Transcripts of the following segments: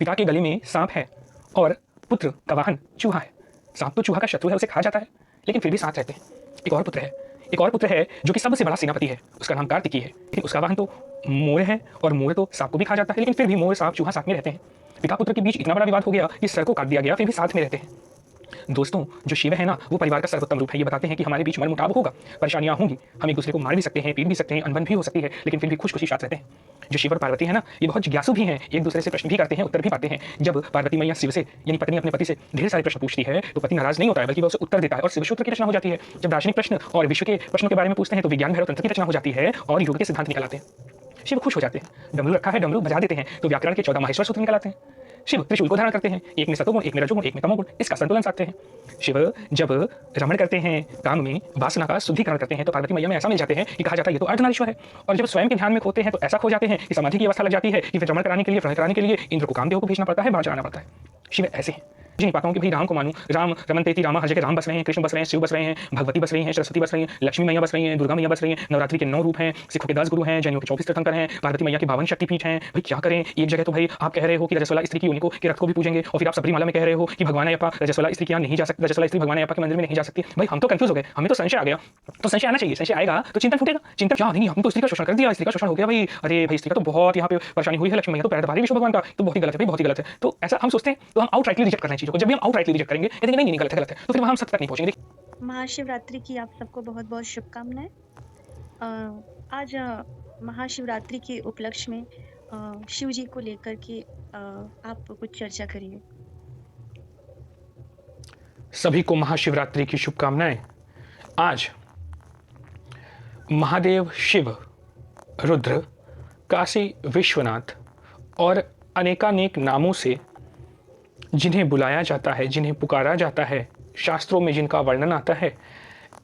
पिता के गले में सांप है और पुत्र का वाहन चूहा है। सांप तो चूहा का शत्रु है, उसे खा जाता है, लेकिन फिर भी साथ रहते हैं। एक और पुत्र है जो कि सबसे बड़ा सेनापति है, उसका नाम कार्तिकी है, लेकिन उसका वाहन तो मोर है और मोर तो सांप को भी खा जाता है, लेकिन फिर भी मोर सांप चूहा साथ में रहते हैं। पिता पुत्र के बीच इतना बड़ा विवाद हो गया कि सर को काट दिया गया, फिर भी साथ में रहते हैं। दोस्तों, जो शिव है ना, वो परिवार का सर्वोत्तम रूप है। ये बताते हैं कि हमारे बीच मनमुटाव होगा, परेशानियां होंगी, हम एक दूसरे को मार भी सकते हैं, पीट भी सकते हैं, अनबन भी हो सकती है, लेकिन फिर भी खुश खुशी साथ रहते हैं। जो शिव और पार्वती है ना, ये बहुत जिज्ञासु भी हैं, एक दूसरे से प्रश्न भी करते हैं, उत्तर भी पाते हैं। जब पार्वती मैया शिव से यानी पत्नी अपने पति से ढेर सारे प्रश्न पूछती है तो पति नाराज नहीं होता है, बल्कि वह उसे उत्तर देता है और शिव सूत्र की रचना हो जाती है। जब दार्शनिक प्रश्न और विश्व के प्रश्नों के बारे में पूछते हैं तो विज्ञान भैरव तंत्र की रचना हो जाती है और योग के सिद्धांत निकल आते हैं। शिव खुश हो जाते हैं, डमरू रखा है, डमरू बजा देते हैं तो व्याकरण के 14 माहेश्वर सूत्र निकल आते हैं। शिव त्रिशूल को धारण करते हैं, एक में सतोगुण, एक में रजोगुण, एक में तमोगुण, इसका संतुलन साधते हैं। शिव जब रमण करते हैं, काम में वासना का शुद्धिकरण करते हैं तो पार्वती मैया में ऐसा मिल जाते हैं कि कहा जाता है ये तो अर्धनारीश्वर है। और जब स्वयं के ध्यान में खोते हैं तो ऐसा खो जाते हैं कि समाधि की अवस्था लग जाती है कि फिर रमण कराने के लिए, प्रणय कराने के लिए इंद्र को कामदेव को भेजना पड़ता है, बाण चलाना पड़ता है। शिव ऐसे हैं, जी नहीं पाता हूँ कि भाई राम को मानूं, राम रमनतेती रामा, हर जगह राम बस रहे हैं, कृष्ण बस रहे हैं, शिव बस रहे हैं, भगवती बस रही हैं, सरस्वती बस रही हैं, लक्ष्मी मैया बस रही हैं, दुर्गा मैया बस रही हैं, नवरात्रि के 9 रूप हैं, सिखों के 10 गुरु हैं, जैनियों के 24 तीर्थंकर हैं, पार्वती मैया के 52 शक्तिपीठ हैं। भाई क्या करें, एक जगह तो भाई आप कह रहे हो कि रजस्वला स्त्री की उनको के रथ को भी पूजेंगे और फिर आप सबरीमाला में कह रहे हो कि भगवान अयप्पा रजस्वला स्त्री के यहाँ नहीं जा सकती, रजस्वला स्त्री भगवान अयप्पा के मंदिर में नहीं जा सकती। भाई हम तो कंफ्यूज हो गए, हमें तो संशय आ गया। तो संशय आना चाहिए, संशय आएगा तो चिंतन फूटेगा। चिंतन क्या नहीं, हमने तो स्त्री का शोषण कर दिया, स्त्री का शोषण हो गया भाई, अरे भाई स्त्री का तो बहुत यहाँ पे परेशानी हुई है, लक्ष्मी मैया तो पैर दबा रही विष्णु भगवान का, तो बहुत ही गलत है भाई, बहुत ही गलत है। तो ऐसा हम सोचते हैं तो हम आउटराइटली रिजेक्ट कर रहे हैं चीजों को। जब भी हम आउटराइटली रिजेक्ट करेंगे कहते हैं नहीं गलत है, तो फिर वहां हम सत्य तक नहीं पहुंचेंगे। महाशिवरात्रि की आप सबको बहुत बहुत शुभकामनाएं। आज महाशिवरात्रि के उपलक्ष्य में शिव जी को लेकर के आप कुछ चर्चा करिए। सभी को महाशिवरात्रि की शुभकामनाएं। आज महादेव शिव, रुद्र, काशी विश्वनाथ और अनेकानेक नामों से जिन्हें बुलाया जाता है, जिन्हें पुकारा जाता है, शास्त्रों में जिनका वर्णन आता है,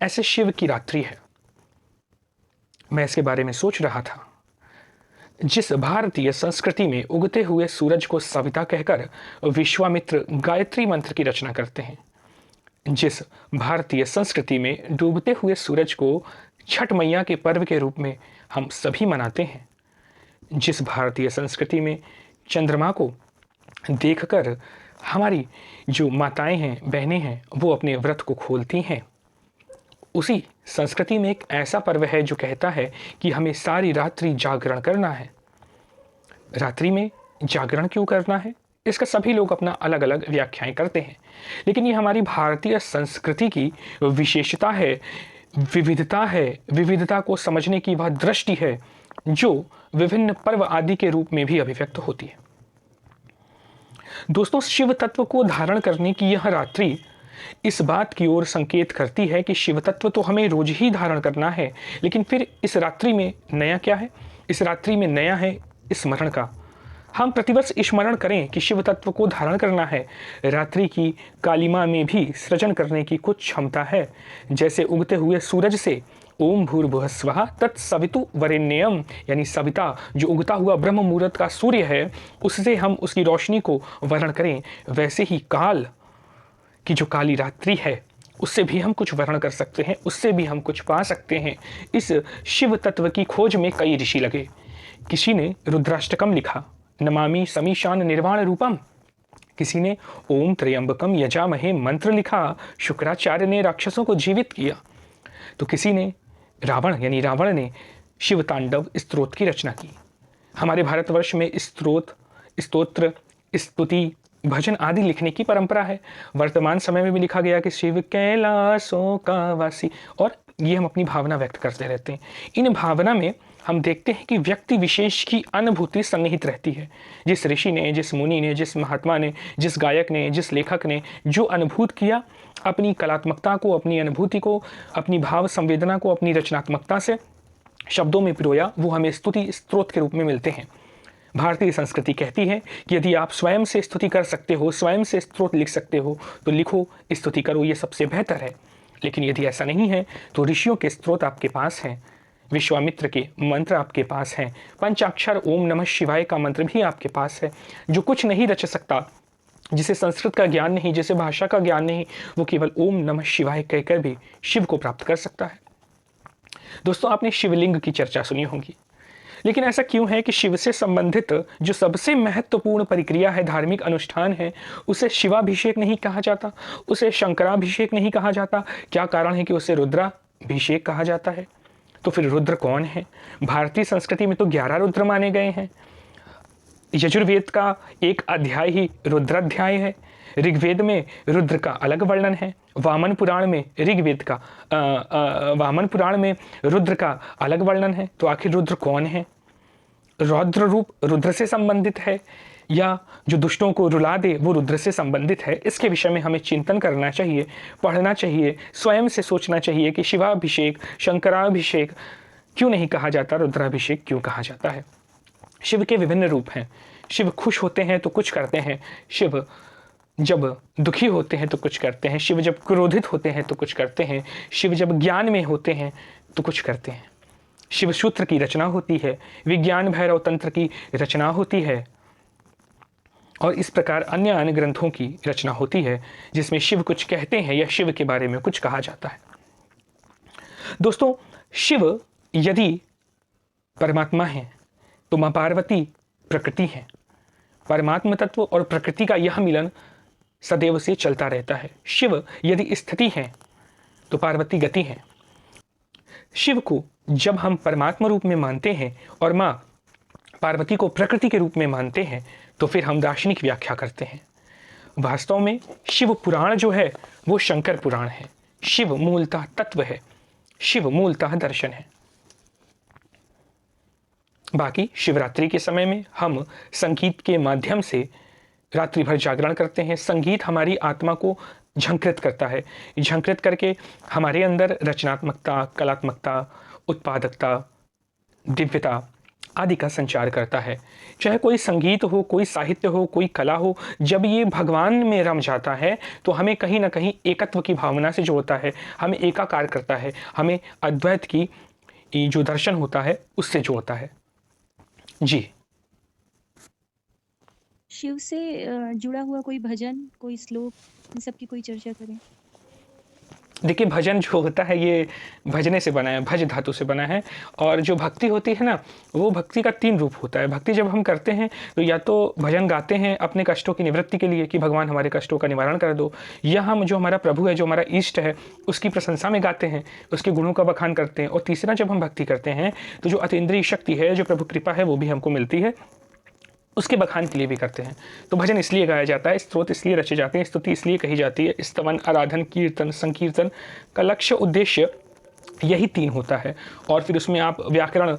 ऐसे शिव की रात्रि है। मैं इसके बारे में सोच रहा था। जिस भारतीय संस्कृति में उगते हुए सूरज को सविता कहकर विश्वामित्र गायत्री मंत्र की रचना करते हैं, जिस भारतीय संस्कृति में डूबते हुए सूरज को छठ मैया के पर्व के रूप में हम सभी मनाते हैं, जिस भारतीय संस्कृति में चंद्रमा को देखकर हमारी जो माताएं हैं, बहनें हैं, वो अपने व्रत को खोलती हैं, उसी संस्कृति में एक ऐसा पर्व है जो कहता है कि हमें सारी रात्रि जागरण करना है। रात्रि में जागरण क्यों करना है, इसका सभी लोग अपना अलग अलग व्याख्याएं करते हैं, लेकिन ये हमारी भारतीय संस्कृति की विशेषता है, विविधता है। विविधता को समझने की वह दृष्टि है जो विभिन्न पर्व आदि के रूप में भी अभिव्यक्त होती है। दोस्तों, शिव तत्व को धारण करने की यह रात्रि इस बात की ओर संकेत करती है कि शिव तत्व तो हमें रोज ही धारण करना है, लेकिन फिर इस रात्रि में नया क्या है? इस रात्रि में नया है स्मरण का। हम प्रतिवर्ष स्मरण करें कि शिव तत्व को धारण करना है। रात्रि की कालिमा में भी सृजन करने की कुछ क्षमता है। जैसे उगते हुए सूरज से ओम भूर्भुवः स्वः तत्सवितु वरेण्यम, यानी सविता जो उगता हुआ ब्रह्म मुहूर्त का सूर्य है, उससे हम उसकी रोशनी को वर्ण करें, वैसे ही काल की जो काली रात्रि है उससे भी हम कुछ वर्ण कर सकते हैं, उससे भी हम कुछ पा सकते हैं। इस शिव तत्व की खोज में कई ऋषि लगे। किसी ने रुद्राष्टकम लिखा, नमामि समीशान निर्वाण रूपम। किसी ने ओम त्र्यंबकम यजामहे मंत्र लिखा, शुक्राचार्य ने राक्षसों को जीवित किया। तो किसी ने रावण ने शिव तांडव स्तोत्र की रचना की। हमारे भारतवर्ष में स्तोत्र, स्तुति, भजन आदि लिखने की परंपरा है। वर्तमान समय में भी लिखा गया कि शिव कैलाशों का वासी, और ये हम अपनी भावना व्यक्त करते रहते हैं। इन भावना में हम देखते हैं कि व्यक्ति विशेष की अनुभूति सन्निहित रहती है। जिस ऋषि ने, जिस मुनि ने, जिस महात्मा ने, जिस गायक ने, जिस लेखक ने जो अनुभूत किया, अपनी कलात्मकता को, अपनी अनुभूति को, अपनी भाव संवेदना को अपनी रचनात्मकता से शब्दों में पिरोया, वो हमें स्तुति स्त्रोत के रूप में मिलते हैं। भारतीय संस्कृति कहती है कि यदि आप स्वयं से स्तुति कर सकते हो, स्वयं से स्तोत्र लिख सकते हो, तो लिखो, स्तुति करो, ये सबसे बेहतर है। लेकिन यदि ऐसा नहीं है तो ऋषियों के स्त्रोत आपके पास हैं, विश्वामित्र के मंत्र आपके पास हैं, पंचाक्षर ओम नमः शिवाय का मंत्र भी आपके पास है। जो कुछ नहीं रच सकता, जिसे संस्कृत का ज्ञान नहीं, जिसे भाषा का ज्ञान नहीं, वो केवल ओम नमः शिवाय कहकर भी शिव को प्राप्त कर सकता है। दोस्तों, आपने शिवलिंग की चर्चा सुनी होगी। लेकिन ऐसा क्यों है कि शिव से संबंधित जो सबसे महत्वपूर्ण प्रक्रिया है, धार्मिक अनुष्ठान है, उसे शिवाभिषेक नहीं कहा जाता, उसे शंकराभिषेक नहीं कहा जाता? क्या कारण है कि उसे रुद्राभिषेक कहा जाता है? तो फिर रुद्र कौन है? भारतीय संस्कृति में तो 11 रुद्र माने गए हैं। यजुर्वेद का एक अध्याय ही रुद्राध्याय है। ऋग्वेद में रुद्र का अलग वर्णन है। वामन पुराण में वामन पुराण में रुद्र का अलग वर्णन है। तो आखिर रुद्र कौन है? रौद्र रूप रुद्र से संबंधित है या जो दुष्टों को रुला दे वो रुद्र से संबंधित है? इसके विषय में हमें चिंतन करना चाहिए, पढ़ना चाहिए, स्वयं से सोचना चाहिए कि शिवाभिषेक, शंकराभिषेक क्यों नहीं कहा जाता, रुद्राभिषेक क्यों कहा जाता है? शिव के विभिन्न रूप हैं। शिव खुश होते हैं तो कुछ करते हैं, शिव जब दुखी होते हैं तो कुछ करते हैं, शिव जब क्रोधित होते हैं तो कुछ करते हैं, शिव जब ज्ञान में होते हैं तो कुछ करते हैं। शिव सूत्र की रचना होती है, विज्ञान भैरव तंत्र की रचना होती है और इस प्रकार अन्य अन्य ग्रंथों की रचना होती है जिसमें शिव कुछ कहते हैं या शिव के बारे में कुछ कहा जाता है। दोस्तों, शिव यदि परमात्मा है तो माँ पार्वती प्रकृति है। परमात्मा तत्व और प्रकृति का यह मिलन सदैव से चलता रहता है। शिव यदि स्थिति है तो पार्वती गति है। शिव को जब हम परमात्मा रूप में मानते हैं और माँ पार्वती को प्रकृति के रूप में मानते हैं तो फिर हम दार्शनिक व्याख्या करते हैं। वास्तव में शिव पुराण जो है वो शंकर पुराण है। शिव मूलतः तत्व है, शिव मूलतः दर्शन है। बाकी शिवरात्रि के समय में हम संगीत के माध्यम से रात्रि भर जागरण करते हैं। संगीत हमारी आत्मा को झंकृत करता है, झंकृत करके हमारे अंदर रचनात्मकता, कलात्मकता, उत्पादकता, दिव्यता आदि का संचार करता है। चाहे कोई संगीत हो, कोई साहित्य हो, कोई कला हो, जब ये भगवान में रम जाता है तो हमें कहीं ना कहीं एकत्व की भावना से जोड़ता है, हमें एकाकार करता है, हमें अद्वैत की जो दर्शन होता है उससे जोड़ता है। जी, शिव से जुड़ा हुआ कोई भजन, कोई श्लोक, इन सब की कोई चर्चा करें। देखिए भजन जो होता है ये भजने से बना है, भज धातु से बना है। और जो भक्ति होती है ना, वो भक्ति का 3 रूप होता है। भक्ति जब हम करते हैं तो या तो भजन गाते हैं अपने कष्टों की निवृत्ति के लिए कि भगवान हमारे कष्टों का निवारण कर दो, या हम जो हमारा प्रभु है, जो हमारा इष्ट है, उसकी प्रशंसा में गाते हैं, उसके गुणों का बखान करते हैं। और तीसरा, जब हम भक्ति करते हैं तो जो अतीन्द्रिय शक्ति है, जो प्रभु कृपा है, वो भी हमको मिलती है, उसके बखान के लिए भी करते हैं। तो भजन इसलिए गाया जाता है, स्तोत्र इसलिए रचे जाते हैं, स्तुति इसलिए कही जाती है। स्तवन, आराधन, कीर्तन, संकीर्तन का लक्ष्य, उद्देश्य यही 3 होता है। और फिर उसमें आप व्याकरण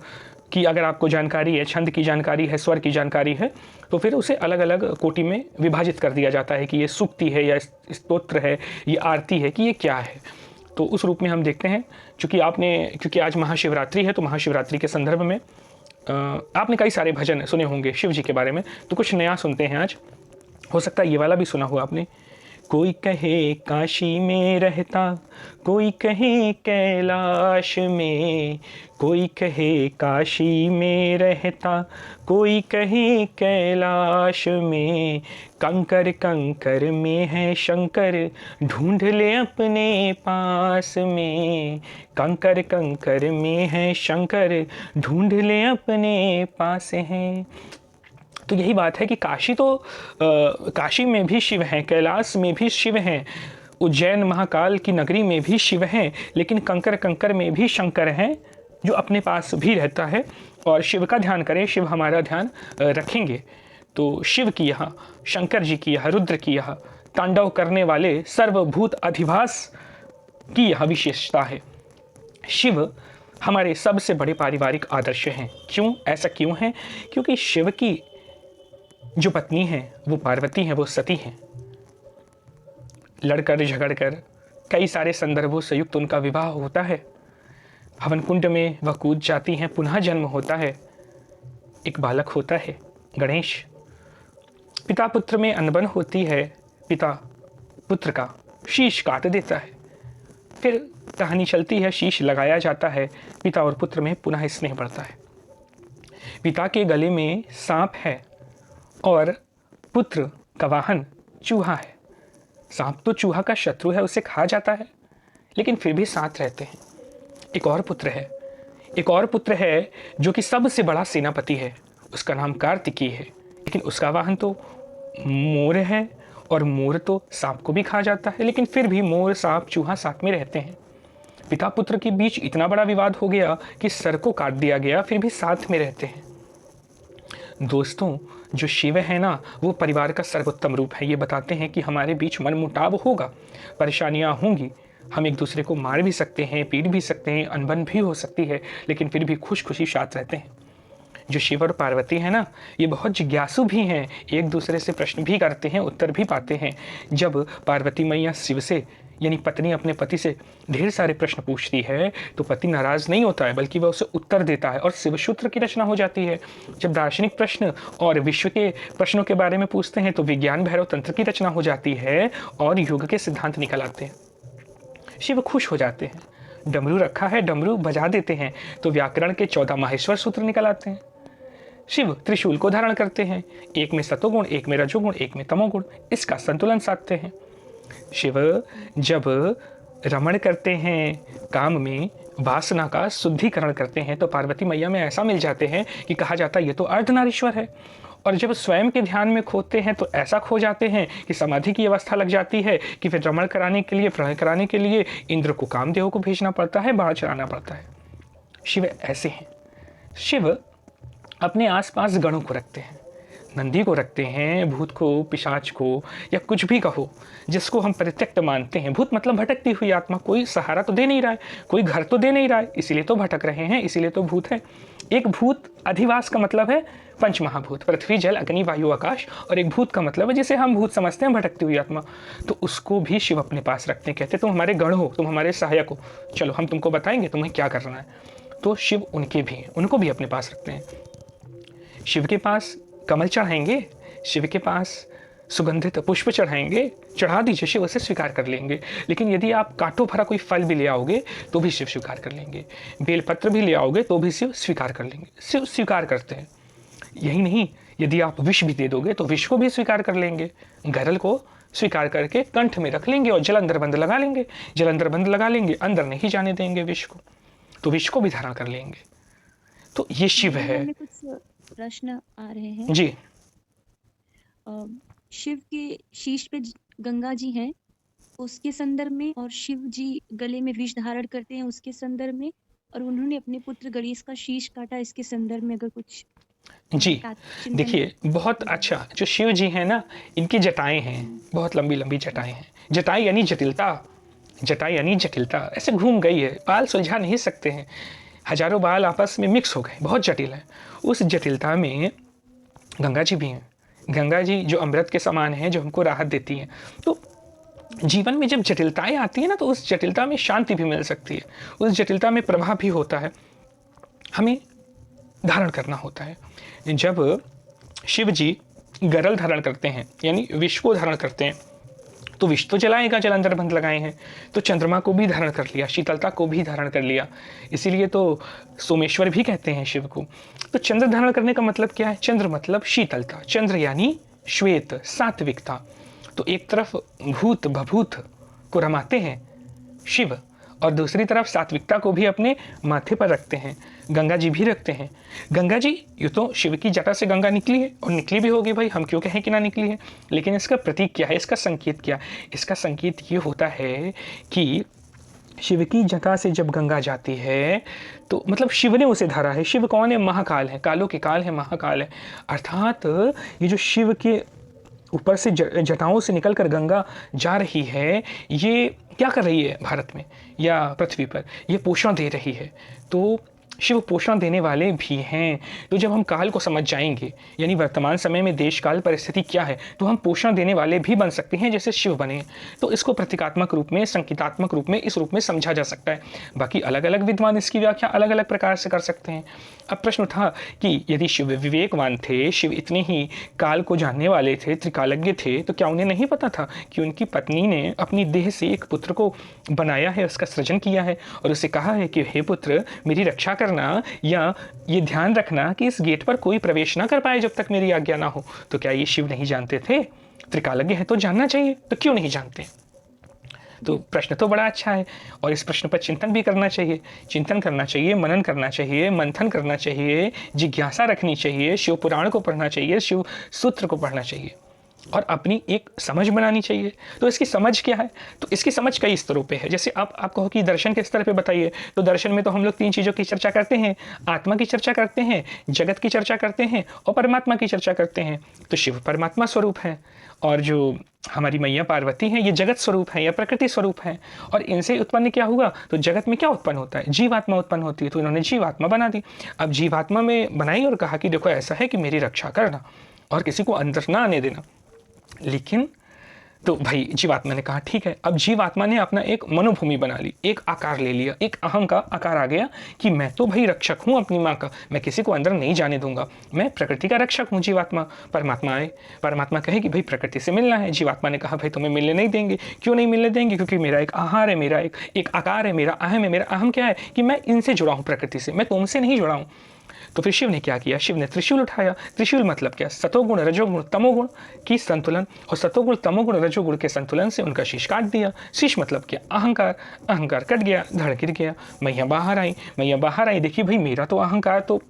की अगर आपको जानकारी है, छंद की जानकारी है, स्वर की जानकारी है, तो फिर उसे अलग अलग कोटि में विभाजित कर दिया जाता है कि ये सूक्ति है या स्तोत्र है, ये आरती है, कि ये क्या है। तो उस रूप में हम देखते हैं। क्योंकि आज महाशिवरात्रि है तो महाशिवरात्रि के संदर्भ में आपने कई सारे भजन सुने होंगे शिव जी के बारे में, तो कुछ नया सुनते हैं आज। हो सकता है ये वाला भी सुना हो आपने। कोई कहे काशी में रहता, कोई कहे कैलाश में, कोई कहे काशी में रहता, कोई कहे कैलाश में, कंकर कंकर में है शंकर, ढूंढ ले अपने पास में, कंकर कंकर में है शंकर, ढूंढ ले अपने पास हैं। तो यही बात है कि काशी में भी शिव हैं, कैलाश में भी शिव हैं, उज्जैन महाकाल की नगरी में भी शिव हैं, लेकिन कंकर कंकर में भी शंकर हैं जो अपने पास भी रहता है। और शिव का ध्यान करें, शिव हमारा ध्यान रखेंगे तो शिव की यहाँ, शंकर जी की यहाँ, रुद्र की यहाँ तांडव करने वाले सर्वभूत अधिवास की यह विशेषता है। शिव हमारे सबसे बड़े पारिवारिक आदर्श हैं। क्यों ऐसा क्यों है? क्योंकि शिव की जो पत्नी है वो पार्वती है, वो सती हैं। लड़कर झगड़कर कई सारे संदर्भों से युक्त उनका विवाह होता है। हवन कुंड में वह कूद जाती हैं, पुनः जन्म होता है, एक बालक होता है गणेश। पिता पुत्र में अनबन होती है, पिता पुत्र का शीश काट देता है। फिर कहानी चलती है, शीश लगाया जाता है, पिता और पुत्र में पुनः स्नेह बढ़ता है। पिता के गले में सांप है और पुत्र का वाहन चूहा है। सांप तो चूहा का शत्रु है, उसे खा जाता है, लेकिन फिर भी साथ रहते हैं। एक और पुत्र है, एक और पुत्र है जो कि सबसे बड़ा सेनापति है, उसका नाम कार्तिकी है, लेकिन उसका वाहन तो मोर है और मोर तो सांप को भी खा जाता है, लेकिन फिर भी मोर सांप चूहा साथ में रहते हैं। पिता पुत्र के बीच इतना बड़ा विवाद हो गया कि सर को काट दिया गया, फिर भी साथ में रहते हैं। दोस्तों, जो शिव है ना, वो परिवार का सर्वोत्तम रूप है। ये बताते हैं कि हमारे बीच मनमुटाव होगा, परेशानियां होंगी, हम एक दूसरे को मार भी सकते हैं, पीट भी सकते हैं, अनबन भी हो सकती है, लेकिन फिर भी खुश खुशी साथ रहते हैं। जो शिव और पार्वती है ना, ये बहुत जिज्ञासु भी हैं, एक दूसरे से प्रश्न भी करते हैं, उत्तर भी पाते हैं। जब पार्वती मैया शिव से यानी पत्नी अपने पति से ढेर सारे प्रश्न पूछती है तो पति नाराज नहीं होता है, बल्कि वह उसे उत्तर देता है और शिवसूत्र की रचना हो जाती है। जब दार्शनिक प्रश्न और विश्व के प्रश्नों के बारे में पूछते हैं तो विज्ञान भैरव तंत्र की रचना हो जाती है और योग के सिद्धांत निकल आते हैं। शिव खुश हो जाते हैं, डमरू रखा है, डमरू बजा देते हैं तो व्याकरण के 14 माहेश्वर सूत्र निकल आते हैं। शिव त्रिशूल को धारण करते हैं, एक में सतोगुण, एक में रजोगुण, एक में तमोगुण, इसका संतुलन साधते हैं। शिव जब रमण करते हैं, काम में वासना का शुद्धिकरण करते हैं तो पार्वती मैया में ऐसा मिल जाते हैं कि कहा जाता है ये तो अर्धनारीश्वर है। और जब स्वयं के ध्यान में खोते हैं तो ऐसा खो जाते हैं कि समाधि की अवस्था लग जाती है कि फिर रमण कराने के लिए, प्रणय कराने के लिए इंद्र को, कामदेव को भेजना पड़ता है, बाण चलाना पड़ता है। शिव ऐसे हैं। शिव अपने आसपास गणों को रखते हैं, नंदी को रखते हैं, भूत को, पिशाच को, या कुछ भी कहो जिसको हम परित्यक्त मानते हैं। भूत मतलब भटकती हुई आत्मा, कोई सहारा तो दे नहीं रहा है, कोई घर तो दे नहीं रहा है, इसीलिए तो भटक रहे हैं, इसीलिए तो भूत है। एक भूत अधिवास का मतलब है पंच महाभूत, पृथ्वी, जल, अग्नि, वायु, आकाश, और एक भूत का मतलब है जिसे हम भूत समझते हैं, भटकती हुई आत्मा। तो उसको भी शिव अपने पास रखते हैं, कहते तुम हमारे गण हो, तुम हमारे सहायक हो, चलो हम तुमको बताएंगे तुम्हें क्या करना है। तो शिव उनके भी हैं, उनको भी अपने पास रखते हैं। शिव के पास कमल चढ़ाएंगे, शिव के पास सुगंधित पुष्प चढ़ाएंगे, चढ़ा दीजिए, शिव उसे स्वीकार कर लेंगे। लेकिन यदि आप कांटों भरा कोई फल भी ले आओगे तो भी शिव स्वीकार कर लेंगे, बेलपत्र भी ले आओगे तो भी शिव स्वीकार कर लेंगे, शिव स्वीकार करते हैं। यही नहीं, यदि आप विष भी दे दोगे तो विष को भी स्वीकार कर लेंगे, गरल को स्वीकार करके कंठ में रख लेंगे और जल अंदर बंद लगा लेंगे, जल अंदर बंद लगा लेंगे, अंदर नहीं जाने देंगे विष को, तो विष को भी धारण कर लेंगे। तो ये शिव है। कुछ प्रश्न आ रहे हैं जी। शिव के शीश पे गंगा जी हैं, उसके संदर्भ में, और शिव जी गले में विष धारण करते हैं उसके संदर्भ में, और उन्होंने अपने पुत्र गणेश का शीश काटा, इसके संदर्भ में अगर कुछ जी देखिए, बहुत अच्छा, जो शिव जी हैं ना, इनकी जटाएं हैं, बहुत लंबी लंबी जटाएं हैं। जटाएं यानी जटिलता, जटाएं यानी जटिलता, ऐसे घूम गई है, बाल सुलझा नहीं सकते हैं, हजारों बाल आपस में मिक्स हो गए, बहुत जटिल है। उस जटिलता में गंगा जी भी हैं। गंगा जी जो अमृत के समान हैं, जो हमको राहत देती हैं। तो जीवन में जब जटिलताएं आती हैं ना, तो उस जटिलता में शांति भी मिल सकती है, उस जटिलता में प्रभाव भी होता है, हमें धारण करना होता है। जब शिव जी गरल धारण करते हैं यानी विष को धारण करते हैं तो विष तो जलाएगा, जल अंदर बंद लगाए हैं, तो चंद्रमा को भी धारण कर लिया, शीतलता को भी धारण कर लिया, इसीलिए तो सोमेश्वर भी कहते हैं शिव को। तो चंद्र धारण करने का मतलब क्या है? चंद्र मतलब शीतलता, चंद्र यानी श्वेत, सात्विकता। तो एक तरफ भूत भभूत को रमाते हैं शिव और दूसरी तरफ सात्विकता को भी अपने माथे पर रखते हैं। गंगा जी भी रखते हैं। गंगा जी, यूँ तो शिव की जटा से गंगा निकली है और निकली भी होगी भाई, हम क्यों कहें कि ना निकली है, लेकिन इसका प्रतीक क्या है, इसका संकेत क्या है? इसका संकेत ये होता है कि शिव की जटा से जब गंगा जाती है तो मतलब शिव ने उसे धरा है। शिव कौन है? महाकाल है, कालों के काल है, महाकाल है। अर्थात ये जो शिव के ऊपर से जटाओं से निकलकर गंगा जा रही है, ये क्या कर रही है भारत में या पृथ्वी पर? ये पोषण दे रही है। तो शिव पोषण देने वाले भी हैं। तो जब हम काल को समझ जाएंगे, यानी वर्तमान समय में देश काल परिस्थिति क्या है, तो हम पोषण देने वाले भी बन सकते हैं जैसे शिव बने। तो इसको प्रतीकात्मक रूप में, संकेतात्मक रूप में, इस रूप में समझा जा सकता है। बाकी अलग अलग विद्वान इसकी व्याख्या अलग अलग प्रकार से कर सकते हैं। अब प्रश्न था कि यदि शिव विवेकवान थे, शिव इतने ही काल को जानने वाले थे, त्रिकालज्ञ थे, तो क्या उन्हें नहीं पता था कि उनकी पत्नी ने अपनी देह से एक पुत्र को बनाया है, उसका सृजन किया है और उसे कहा है कि हे पुत्र, मेरी रक्षा करना, या ये ध्यान रखना कि इस गेट पर कोई प्रवेश ना कर पाए जब तक मेरी आज्ञा ना हो। तो क्या ये शिव नहीं जानते थे? त्रिकालज्ञ है तो जानना चाहिए, तो क्यों नहीं जानते? तो प्रश्न तो बड़ा अच्छा है और इस प्रश्न पर चिंतन भी करना चाहिए, चिंतन करना चाहिए, मनन करना चाहिए, मंथन करना चाहिए, जिज्ञासा रखनी चाहिए, शिव पुराण को पढ़ना चाहिए, शिव सूत्र को पढ़ना चाहिए और अपनी एक समझ बनानी चाहिए। तो इसकी समझ क्या है? तो इसकी समझ कई स्तरों पे है। जैसे आप कहो कि दर्शन के स्तर पे बताइए, तो दर्शन में तो हम लोग 3 चीज़ों की चर्चा करते हैं, आत्मा की चर्चा करते हैं, जगत की चर्चा करते हैं और परमात्मा की चर्चा करते हैं। तो शिव परमात्मा स्वरूप है और जो हमारी मैया पार्वती हैं ये जगत स्वरूप है या प्रकृति स्वरूप है। और इनसे उत्पन्न क्या हुआ? तो जगत में क्या उत्पन्न होता है? जीवात्मा उत्पन्न होती है। तो इन्होंने जीवात्मा बना दी। अब जीवात्मा में बनाई और कहा कि देखो ऐसा है कि मेरी रक्षा करना और किसी को अंदर ना आने देना। लेकिन तो भाई जीवात्मा ने कहा ठीक है। अब जीवात्मा ने अपना एक मनोभूमि बना ली, एक आकार ले लिया, एक अहम का आकार आ गया कि मैं तो भाई रक्षक हूँ अपनी माँ का, मैं किसी को अंदर नहीं जाने दूंगा, मैं प्रकृति का रक्षक हूँ। जीवात्मा, परमात्मा आए, परमात्मा कहे कि भाई प्रकृति से मिलना है। जीवात्मा ने कहा भाई तुम्हें मिलने नहीं देंगे। क्यों नहीं मिलने देंगे? क्योंकि मेरा एक आहार है, मेरा एक आकार है, मेरा अहम है। मेरा अहम क्या है कि मैं इनसे जुड़ा हूँ, प्रकृति से, मैं तुमसे नहीं जुड़ा हूँ। तो फिर शिव ने क्या किया? शिव ने त्रिशूल उठाया। त्रिशूल मतलब क्या? सतोगुण रजोगुण तमोगुण की संतुलन, और सतोगुण तमोगुण रजोगुण के संतुलन से उनका शीश काट दिया। शीश मतलब क्या? अहंकार। अहंकार कट गया, धड़ गिर गया, मैया बाहर आई। मैया बाहर आई, देखिए भाई मेरा तो अहंकार तो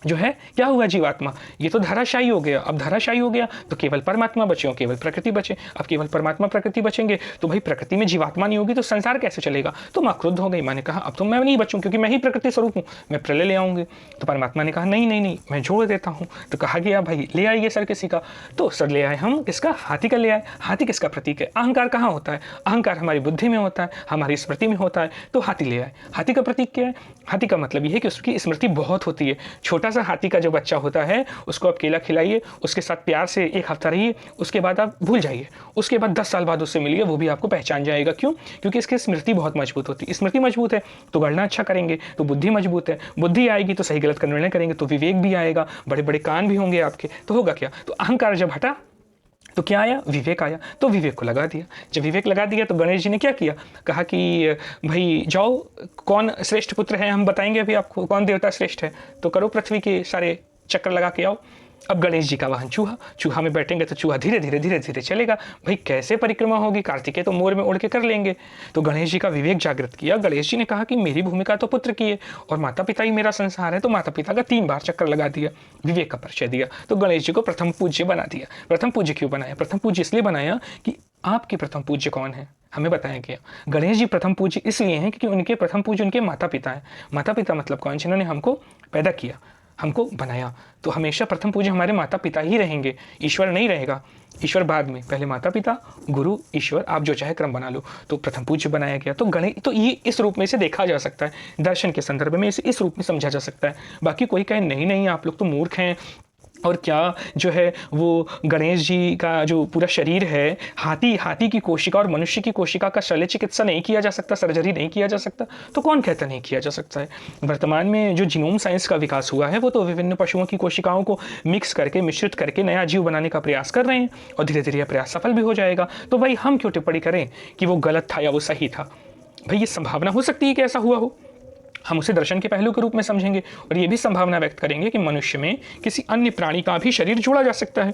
जो है क्या हुआ? जीवात्मा ये तो धराशायी हो गया। अब धराशायी हो गया तो केवल परमात्मा बचे और केवल प्रकृति बचे। अब केवल परमात्मा प्रकृति बचेंगे तो भाई प्रकृति में जीवात्मा नहीं होगी तो संसार कैसे चलेगा? तो माँ क्रुद्ध हो गई। माँ ने कहा अब तो मैं नहीं बचूं क्योंकि मैं ही प्रकृति स्वरूप हूँ, मैं प्रलय ले आऊंगी। तो परमात्मा ने कहा नहीं नहीं नहीं, मैं जोड़ देता हूँ। तो कहा गया भाई ले आइए सर किसी का। तो सर ले आए हम, किसका? हाथी का ले आए। हाथी किसका प्रतीक है? अहंकार कहाँ होता है? अहंकार हमारी बुद्धि में होता है, हमारी स्मृति में होता है। तो हाथी ले आए। हाथी का प्रतीक क्या है? हाथी का मतलब यह है कि उसकी स्मृति बहुत होती है। छोटा सा हाथी का जो बच्चा होता है उसको आप केला खिलाइए, उसके साथ प्यार से 1 हफ्ता रहिए, उसके बाद आप भूल जाइए। उसके बाद 10 साल बाद उससे मिलिए, वो भी आपको पहचान जाएगा। क्यों? क्योंकि इसकी स्मृति बहुत मजबूत होती है। स्मृति मजबूत है तो गणना अच्छा करेंगे, तो बुद्धि मजबूत है, बुद्धि आएगी तो सही गलत का निर्णय करेंगे, तो विवेक भी आएगा, बड़े बड़े कान भी होंगे आपके। तो होगा क्या? तो अहंकार जब हटा तो क्या आया? विवेक आया। तो विवेक को लगा दिया। जब विवेक लगा दिया तो गणेश जी ने क्या किया? कहा कि भाई जाओ, कौन श्रेष्ठ पुत्र है हम बताएंगे अभी आपको, कौन देवता श्रेष्ठ है, तो करो पृथ्वी के सारे चक्कर लगा के आओ। अब गणेश जी का वाहन चूहा, चूहा में बैठेंगे तो चूहा धीरे धीरे धीरे धीरे चलेगा। भाई कैसे परिक्रमा होगी? कार्तिकेय तो मोर में उड़ के कर लेंगे। तो गणेश जी का विवेक जागृत किया। गणेश जी ने कहा कि मेरी भूमिका तो पुत्र की है और माता पिता ही मेरा संसार है, तो माता पिता का 3 बार चक्कर लगा दिया, विवेक का परिचय दिया। तो गणेश जी को प्रथम पूज्य बना दिया। प्रथम पूज्य क्यों बनाया? प्रथम पूज्य इसलिए बनाया कि आपके प्रथम पूज्य कौन है हमें बताया गया। गणेश जी प्रथम पूज्य इसलिए हैं क्योंकि उनके प्रथम पूज्य उनके माता पिता हैं। माता पिता मतलब कौन? जिन्होंने हमको पैदा किया, हमको बनाया। तो हमेशा प्रथम पूज्य हमारे माता पिता ही रहेंगे, ईश्वर नहीं रहेगा। ईश्वर बाद में, पहले माता पिता, गुरु, ईश्वर, आप जो चाहे क्रम बना लो। तो प्रथम पूज्य बनाया गया। तो गणेश, तो ये इस रूप में इसे देखा जा सकता है, दर्शन के संदर्भ में इसे इस रूप में समझा जा सकता है। बाकी कोई कहे नहीं नहीं आप लोग तो मूर्ख हैं, और क्या जो है वो गणेश जी का जो पूरा शरीर है, हाथी की कोशिका और मनुष्य की कोशिका का शल्य चिकित्सा नहीं किया जा सकता, सर्जरी नहीं किया जा सकता? तो कौन कहता नहीं किया जा सकता है? वर्तमान में जो जीनोम साइंस का विकास हुआ है वो तो विभिन्न पशुओं की कोशिकाओं को मिक्स करके, मिश्रित करके नया जीव बनाने का प्रयास कर रहे हैं और धीरे धीरे यह प्रयास सफल भी हो जाएगा। तो भाई हम क्यों टिप्पणी करें कि वो गलत था या वो सही था? भाई ये संभावना हो सकती है कि ऐसा हुआ हो, हम उसे दर्शन के पहलू के रूप में समझेंगे और ये भी संभावना व्यक्त करेंगे कि मनुष्य में किसी अन्य प्राणी का भी शरीर जोड़ा जा सकता है।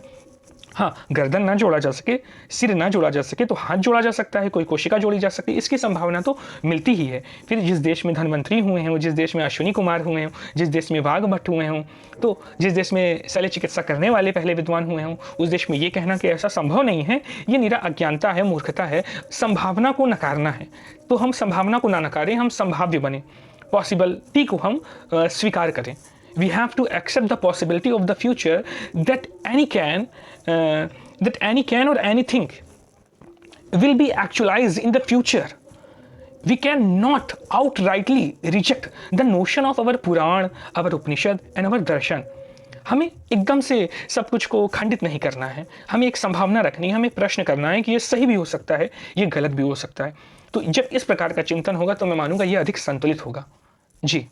हाँ, गर्दन ना जोड़ा जा सके, सिर ना जोड़ा जा सके तो हाथ जोड़ा जा सकता है, कोई कोशिका जोड़ी जा सकती है, इसकी संभावना तो मिलती ही है। फिर जिस देश में धन्वंतरी हुए हैं, जिस देश में अश्विनी कुमार हुए हों, जिस देश में वाघ भट्ट हुए हों, तो जिस देश में शल्य चिकित्सा करने वाले पहले विद्वान हुए हों, उस देश में ये कहना कि ऐसा संभव नहीं है, ये निरा अज्ञानता है, मूर्खता है। संभावना को नकारना है तो हम संभावना को ना नकारें, हम संभाव्य बने, पॉसिबिलिटी को हम स्वीकार करें। We have to accept the possibility of the future that any can or anything will be actualized in the future. We cannot outrightly reject the notion of our Puran, our Upanishad and our Darshan. हमें एकदम से सब कुछ को खंडित नहीं करना है, हमें एक संभावना रखनी है, हमें प्रश्न करना है कि ये सही भी हो सकता है, ये गलत भी हो सकता है। तो जब इस प्रकार का चिंतन होगा तो मैं मानूंगा ये अधिक संतुलित होगा। जी।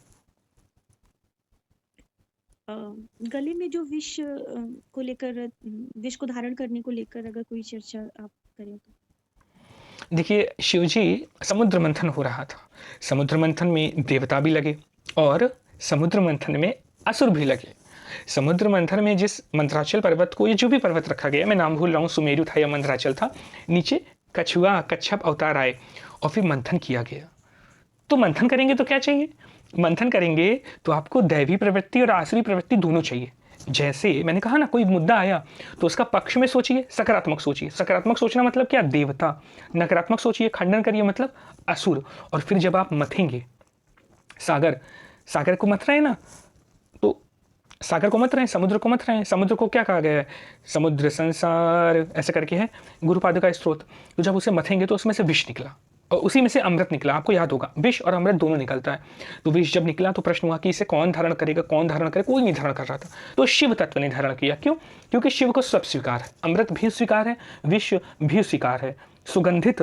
गले में जो विष को लेकर, विष को धारण करने को लेकर अगर कोई चर्चा आप करें तो? देखिए, शिव जी समुद्र मंथन हो रहा था, समुद्र मंथन में देवता भी लगे और समुद्र मंथन में असुर भी लगे। समुद्र मंथन में जिस मंत्राचल पर्वत को, ये जो भी पर्वत रखा गया, मैं नाम भूल रहा हूँ, सुमेरु था या मंदराचल था, नीचे कछुआ कच्छप अवतार आए और फिर मंथन किया गया। तो मंथन करेंगे तो क्या चाहिए? मंथन करेंगे तो आपको दैवी प्रवृत्ति और आसुरी प्रवृत्ति दोनों चाहिए। जैसे मैंने कहा ना, कोई मुद्दा आया तो उसका पक्ष में सोचिए, सकारात्मक सोचिए। सकारात्मक सोचना मतलब क्या? देवता। नकारात्मक सोचिए, खंडन करिए, मतलब असुर। और फिर जब आप मथेंगे, सागर सागर को मथ रहे हैं ना, तो सागर को मत रहे हैं, समुद्र को मत रहे हैं। समुद्र को क्या कहा गया है? समुद्र संसार ऐसे करके है गुरुपाद का स्त्रोत। तो जब उसे मथेंगे तो उसमें से विष निकला और उसी में से अमृत निकला। आपको याद होगा, विष और अमृत दोनों निकलता है। तो विष जब निकला तो प्रश्न हुआ कि इसे कौन धारण करेगा, कौन धारण करे? कोई नहीं धारण कर रहा था, तो शिव तत्व ने धारण किया। क्यों? क्योंकि शिव को सब स्वीकार है, अमृत भी स्वीकार है, विष भी स्वीकार है, सुगंधित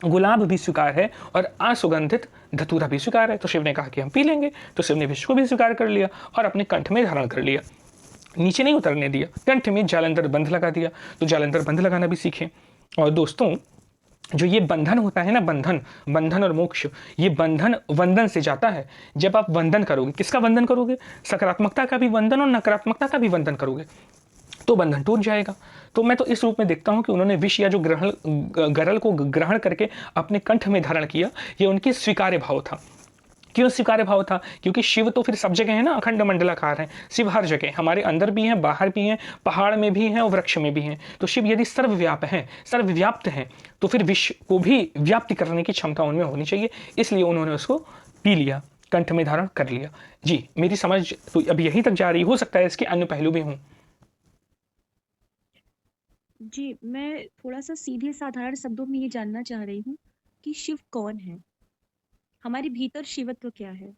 गुलाब भी स्वीकार है और असुगंधित धतूरा भी स्वीकार है। तो शिव ने कहा कि हम पी लेंगे, तो शिव ने विष को भी स्वीकार कर लिया और अपने कंठ में धारण कर लिया। नीचे नहीं उतरने दिया, कंठ में जालंधर बंध लगा दिया। तो जालंधर बंध लगाना भी सीखें। और दोस्तों, जो ये बंधन होता है ना, बंधन और मोक्ष, ये बंधन वंदन से जाता है। जब आप वंदन करोगे, किसका वंदन करोगे? सकारात्मकता का भी वंदन और नकारात्मकता का भी वंदन करोगे, तो बंधन टूट जाएगा। तो मैं तो इस रूप में देखता हूं कि उन्होंने विष या जो गरल को ग्रहण करके अपने कंठ में धारण किया, ये उनकी स्वीकार्य भाव था। क्यों स्वीकार्य भाव था? क्योंकि शिव तो फिर सब जगह है ना, अखंड मंडलाकार है। शिव हर जगह, हमारे अंदर भी हैं, बाहर भी हैं, पहाड़ में भी हैं और वृक्ष में भी हैं। तो शिव यदि सर्वव्याप्त हैं, तो फिर विश्व को भी व्याप्ति करने की क्षमता उनमें होनी चाहिए। इसलिए उन्होंने उसको पी लिया, कंठ में धारण कर लिया। जी, मेरी समझ तो अब यहीं तक जा रही, हो सकता है इसके अन्य पहलू भी हों। जी, मैं थोड़ा-सा सीधे साधारण शब्दों में ये जानना चाह रही हूँ कि शिव कौन है? हमारे भीतर शिवत्व क्या है?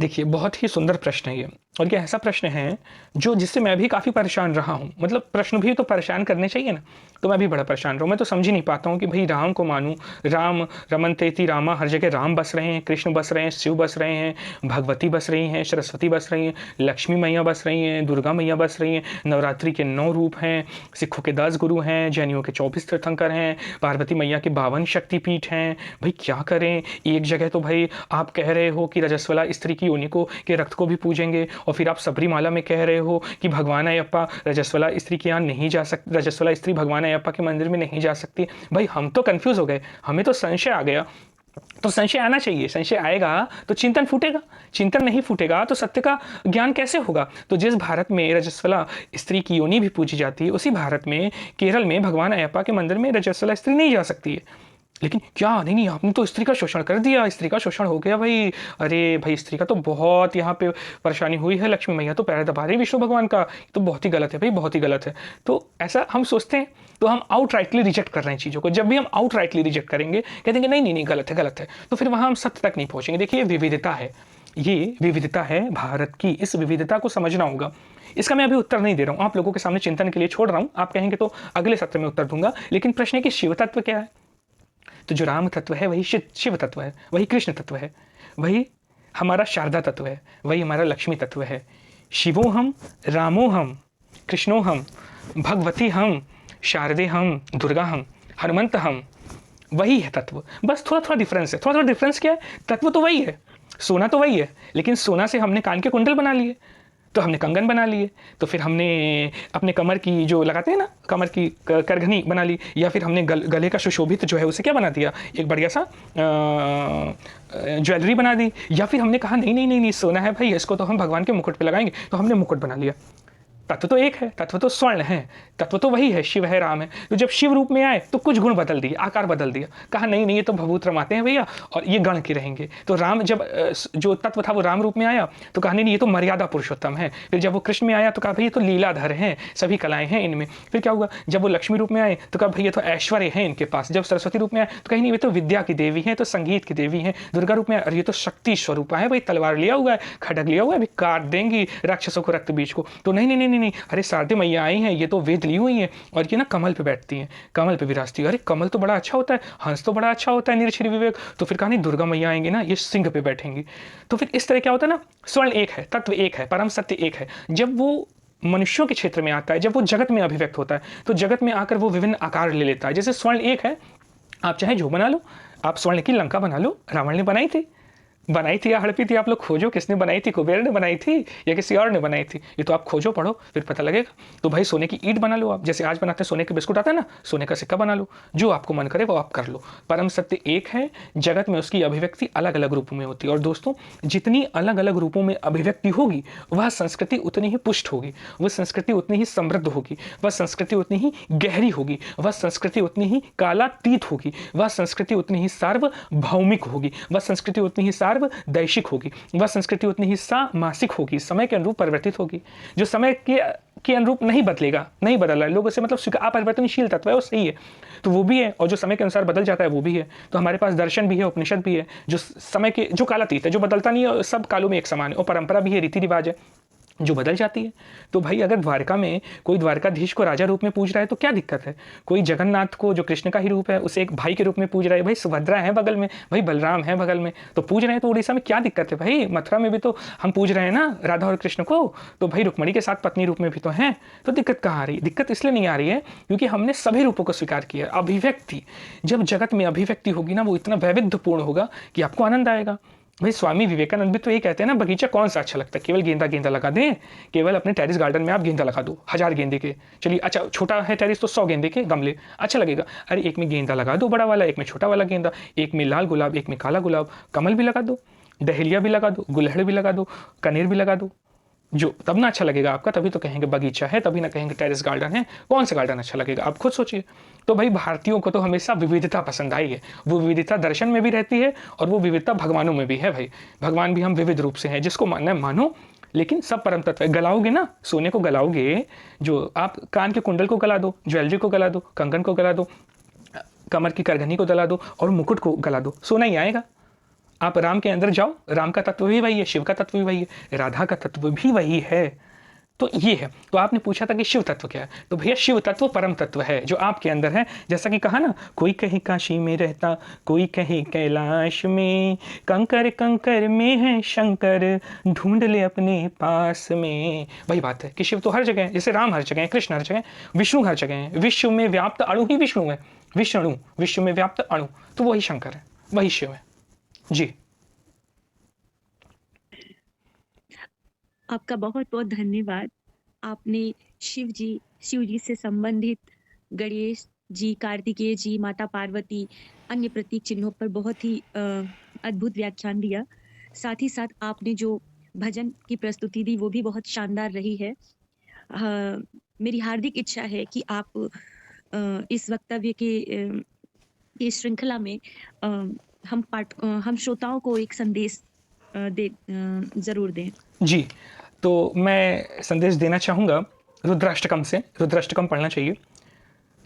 देखिए, बहुत ही सुंदर प्रश्न है ये, और ये ऐसा प्रश्न है जो जिससे मैं भी काफ़ी परेशान रहा हूँ। मतलब प्रश्न भी तो परेशान करने चाहिए ना, तो मैं भी बड़ा परेशान रहा हूँ। मैं तो समझ ही नहीं पाता हूँ कि भाई राम को मानूँ, राम रमनतेति रामा, हर जगह राम बस रहे हैं, कृष्ण बस रहे हैं, शिव बस रहे हैं, भगवती बस रही हैं, सरस्वती बस रही हैं, लक्ष्मी मैया बस रही हैं, दुर्गा मैया बस रही हैं, नवरात्रि के 9 रूप हैं, सिखों के 10 गुरु हैं, जैनियों के 24 तीर्थंकर हैं, पार्वती मैया के 52 शक्तिपीठ हैं। भाई क्या करें? एक जगह तो भाई आप कह रहे हो कि रजस्वला स्त्री की योनि को के रक्त को भी पूजेंगे, और फिर आप सबरीमाला में कह रहे हो कि भगवान अयप्पा रजस्वला स्त्री के यहाँ नहीं जा सकती, रजस्वला स्त्री भगवान अयप्पा के मंदिर में नहीं जा सकती। भाई हम तो कंफ्यूज हो गए, हमें तो संशय आ गया। तो संशय आना चाहिए, संशय आएगा तो चिंतन फूटेगा, चिंतन नहीं फूटेगा तो सत्य का ज्ञान कैसे होगा? तो जिस भारत में रजस्वला स्त्री की योनि भी पूजी जाती है, उसी भारत में केरल में भगवान अयप्पा के मंदिर में रजस्वला स्त्री नहीं जा सकती है। लेकिन क्या, नहीं आपने तो स्त्री का शोषण कर दिया, स्त्री का शोषण हो गया भाई। अरे भाई, स्त्री का तो बहुत यहाँ पे परेशानी हुई है, लक्ष्मी मैया तो पैर दबा रही विष्णु भगवान का, तो बहुत ही गलत है भाई, बहुत ही गलत है। तो ऐसा हम सोचते हैं, तो हम आउट राइटली रिजेक्ट कर रहे हैं चीज़ों को। जब भी हम आउट राइटली रिजेक्ट करेंगे, कहते हैं नहीं नहीं नहीं, गलत है गलत है, तो फिर वहाँ हम सत्य तक नहीं पहुँचेंगे। देखिए, विविधता है, ये विविधता है भारत की, इस विविधता को समझना होगा। इसका मैं अभी उत्तर नहीं दे रहा हूँ, आप लोगों के सामने चिंतन के लिए छोड़ रहा हूँ। आप कहेंगे तो अगले सत्र में उत्तर दूंगा। लेकिन प्रश्न है कि शिव तत्व क्या है? तो जो राम तत्व है वही शिव तत्व है, वही कृष्ण तत्व है, वही हमारा शारदा तत्व है, वही हमारा लक्ष्मी तत्व है। शिवो हम, रामो हम, कृष्णो हम, भगवती हम, शारदे हम, दुर्गा हम, हनुमंत हम, वही है तत्व। बस थोड़ा थोड़ा डिफरेंस है। थोड़ा थोड़ा डिफरेंस क्या है? तत्व तो वही है, सोना तो वही है, लेकिन सोना से हमने कान के कुंडल बना लिए, तो हमने कंगन बना लिए, तो फिर हमने अपने कमर की जो लगाते हैं ना, कमर की करघनी बना ली, या फिर हमने गले का सुशोभित जो है उसे क्या बना दिया, एक बढ़िया सा ज्वेलरी बना दी। या फिर हमने कहा नहीं नहीं नहीं नहीं, सोना है भाई, इसको तो हम भगवान के मुकुट पे लगाएंगे, तो हमने मुकुट बना लिया। तत्व तो एक है, तत्व तो स्वर्ण है, तत्व तो वही है, शिव है, राम है। तो जब शिव रूप में आए तो कुछ गुण बदल दिए, आकार बदल दिया, कहा नहीं नहीं ये तो भभूत रमाते हैं भैया और ये गण के रहेंगे। तो राम जब जो तत्व था वो राम रूप में आया तो कहा नहीं नहीं ये तो मर्यादा पुरुषोत्तम है। फिर जब वो कृष्ण में आया तो कहा भाई ये तो लीलाधर हैं, सभी कलाएं हैं इनमें। फिर क्या हुआ, जब वो लक्ष्मी रूप में आए तो कहा भाई ये तो ऐश्वर्य है इनके पास। जब सरस्वती रूप में आए तो कहीं नहीं ये तो विद्या की देवी है, तो संगीत की देवी है। दुर्गा रूप में आए, ये तो शक्ति स्वरूपा है भाई, तलवार लिया हुआ है, खड़ग लिया हुआ है, अभी काट देंगी राक्षसों को, रक्त बीज को। तो नहीं नहीं नहीं नहीं, अरे शारदे मैया आई हैं, ये तो वेद ली हुई हैं और ये ना कमल पे बैठती हैं, कमल पे विराजती है। अरे कमल तो बड़ा अच्छा होता है, हंस तो बड़ा अच्छा होता है, निरक्षर विवेक। तो फिर कहा नहीं दुर्गा मैया आएंगी ना, ये सिंह पे बैठेंगी। तो फिर इस तरह क्या होता है ना, स्वर्ण एक है, तत्व एक है, परम सत्य एक है। जब वो मनुष्यों के क्षेत्र में आता है, जब वो जगत में अभिव्यक्त होता है, तो जगत में आकर वो विभिन्न आकार ले लेता है। जैसे स्वर्ण एक है, आप चाहे जो बना लो, आप स्वर्ण की लंका बना लो, रावण ने बनाई थी, बनाई थी या हड़पी थी, आप लोग खोजो किसने बनाई थी, कुबेर ने बनाई थी या किसी और ने बनाई थी, ये तो आप खोजो पढ़ो फिर पता लगेगा। तो भाई सोने की ईंट बना लो आप, जैसे आज बनाते हैं सोने के बिस्कुट आता है ना, सोने का सिक्का बना लो, जो आपको मन करे वो आप कर लो। परम सत्य एक है, जगत में उसकी अभिव्यक्ति अलग अलग रूपों में होती है। और दोस्तों, जितनी अलग अलग रूपों में अभिव्यक्ति होगी वह संस्कृति उतनी ही पुष्ट होगी, वह संस्कृति उतनी ही समृद्ध होगी, वह संस्कृति उतनी ही गहरी होगी, वह संस्कृति उतनी ही कालातीत होगी, वह संस्कृति उतनी ही सार्वभौमिक होगी, वह संस्कृति उतनी ही सार्वदैशिक होगी, वह संस्कृति उतनी ही सामासिक होगी, समय के अनुरूप परिवर्तित होगी। जो समय के अनुरूप नहीं बदलेगा, नहीं बदल रहा है, लोगों से मतलब अपरिवर्तनशील तत्व है, वो सही है, तो वो भी है। और जो समय के अनुसार बदल जाता है वो भी है। तो हमारे पास दर्शन भी है, उपनिषद भी है, जो समय के, जो कालातीत है, जो बदलता नहीं है, सब कालों में एक समान है। और परंपरा भी है, रीति रिवाज है जो बदल जाती है। तो भाई अगर द्वारका में कोई द्वारकाधीश को राजा रूप में पूज रहा है तो क्या दिक्कत है? कोई जगन्नाथ को, जो कृष्ण का ही रूप है, उसे एक भाई के रूप में पूज रहा है, भाई सुभद्रा है बगल में, भाई बलराम है बगल में, तो पूज रहे हैं, तो उड़ीसा में क्या दिक्कत है भाई? मथुरा में भी तो हम पूज रहे हैं ना राधा और कृष्ण को, तो भाई रुक्मणी के साथ पत्नी रूप में भी तो हैं। तो दिक्कत कहाँ आ रही है? दिक्कत इसलिए नहीं आ रही है क्योंकि हमने सभी रूपों को स्वीकार किया। अभिव्यक्ति, जब जगत में अभिव्यक्ति होगी ना, वो इतना वैविध्यपूर्ण होगा कि आपको आनंद आएगा। भाई स्वामी विवेकानंद भी तो ये कहते हैं ना, बगीचा कौन सा अच्छा लगता है? केवल गेंदा गेंदा लगा दें, केवल अपने टेरिस गार्डन में आप गेंदा लगा दो, 1000 गेंदे के, चलिए अच्छा छोटा है टेरिस तो 100 गेंदे के गमले, अच्छा लगेगा। अरे एक में गेंदा लगा दो बड़ा वाला, एक में छोटा वाला गेंदा, एक में लाल गुलाब, एक में काला गुलाब, कमल भी लगा दो, डहेलिया भी लगा दो, गुलहड़ भी लगा दो, कनेर भी लगा दो, जो तब ना अच्छा लगेगा आपका, तभी तो कहेंगे बगीचा है, तभी ना कहेंगे टेरेस गार्डन है। कौन सा गार्डन अच्छा लगेगा आप खुद सोचिए। तो भाई भारतीयों को तो हमेशा विविधता पसंद आई है, वो विविधता दर्शन में भी रहती है और वो विविधता भगवानों में भी है। भाई भगवान भी हम विविध रूप से हैं, जिसको मानना है मानो, लेकिन सब परम तत्व है। गलाओगे ना, सोने को गलाओगे, जो आप कान के कुंडल को गला दो, ज्वेलरी को गला दो, कंगन को गला दो, कमर की करघनी को गला दो और मुकुट को गला दो, सोना ही आएगा। आप राम के अंदर जाओ, राम का तत्व भी वही है, शिव का तत्व भी वही है, राधा का तत्व भी वही है। तो ये है। तो आपने पूछा था कि शिव तत्व क्या है, तो भैया शिव तत्व परम तत्व है जो आपके अंदर है। जैसा कि कहा ना, कोई कहीं काशी में रहता, कोई कहीं कैलाश में, कंकर कंकर में है शंकर, ढूंढ ले अपने पास में। वही बात है कि शिव तो हर जगह है, जैसे राम हर जगह है, कृष्ण हर जगह है, विष्णु हर जगह है। विश्व में व्याप्त अणु ही विष्णु है, विष्णु विश्व में व्याप्त अणु, तो वही शंकर है, वही शिव है जी। आपका बहुत बहुत धन्यवाद। आपने शिव जी से संबंधित गणेश जी, कार्तिकेय जी, माता पार्वती, अन्य प्रतीक चिन्हों पर बहुत ही अद्भुत व्याख्यान दिया। साथ ही साथ आपने जो भजन की प्रस्तुति दी वो भी बहुत शानदार रही है। मेरी हार्दिक इच्छा है कि आप इस वक्तव्य के इस श्रृंखला में हम श्रोताओं को एक संदेश जरूर दें। जी, तो मैं संदेश देना चाहूँगा रुद्राष्टकम से। रुद्राष्टकम पढ़ना चाहिए।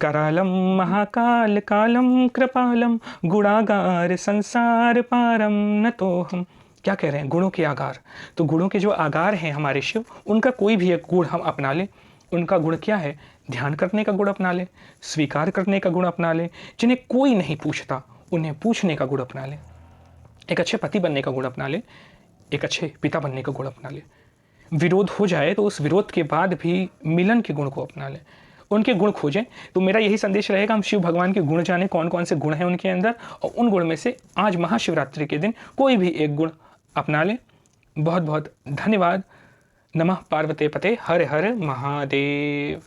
करालम महाकाल कालम कृपालम गुणागार संसार पारम न तो हम। क्या कह रहे हैं? गुणों के आगार। तो गुणों के जो आगार हैं हमारे शिव, उनका कोई भी एक गुण हम अपना लें। उनका गुण क्या है? ध्यान करने का गुण अपना लें, स्वीकार करने का गुण अपना लें, जिन्हें कोई नहीं पूछता उन्हें पूछने का गुण अपना लें, एक अच्छे पति बनने का गुण अपना लें, एक अच्छे पिता बनने का गुण अपना लें। विरोध हो जाए तो उस विरोध के बाद भी मिलन के गुण को अपना लें, उनके गुण खोजें। तो मेरा यही संदेश रहेगा, हम शिव भगवान के गुण जानें, कौन कौन से गुण हैं उनके अंदर, और उन गुण में से आज महाशिवरात्रि के दिन कोई भी एक गुण अपना लें। बहुत बहुत धन्यवाद। नमः पार्वते पते, हर हर महादेव।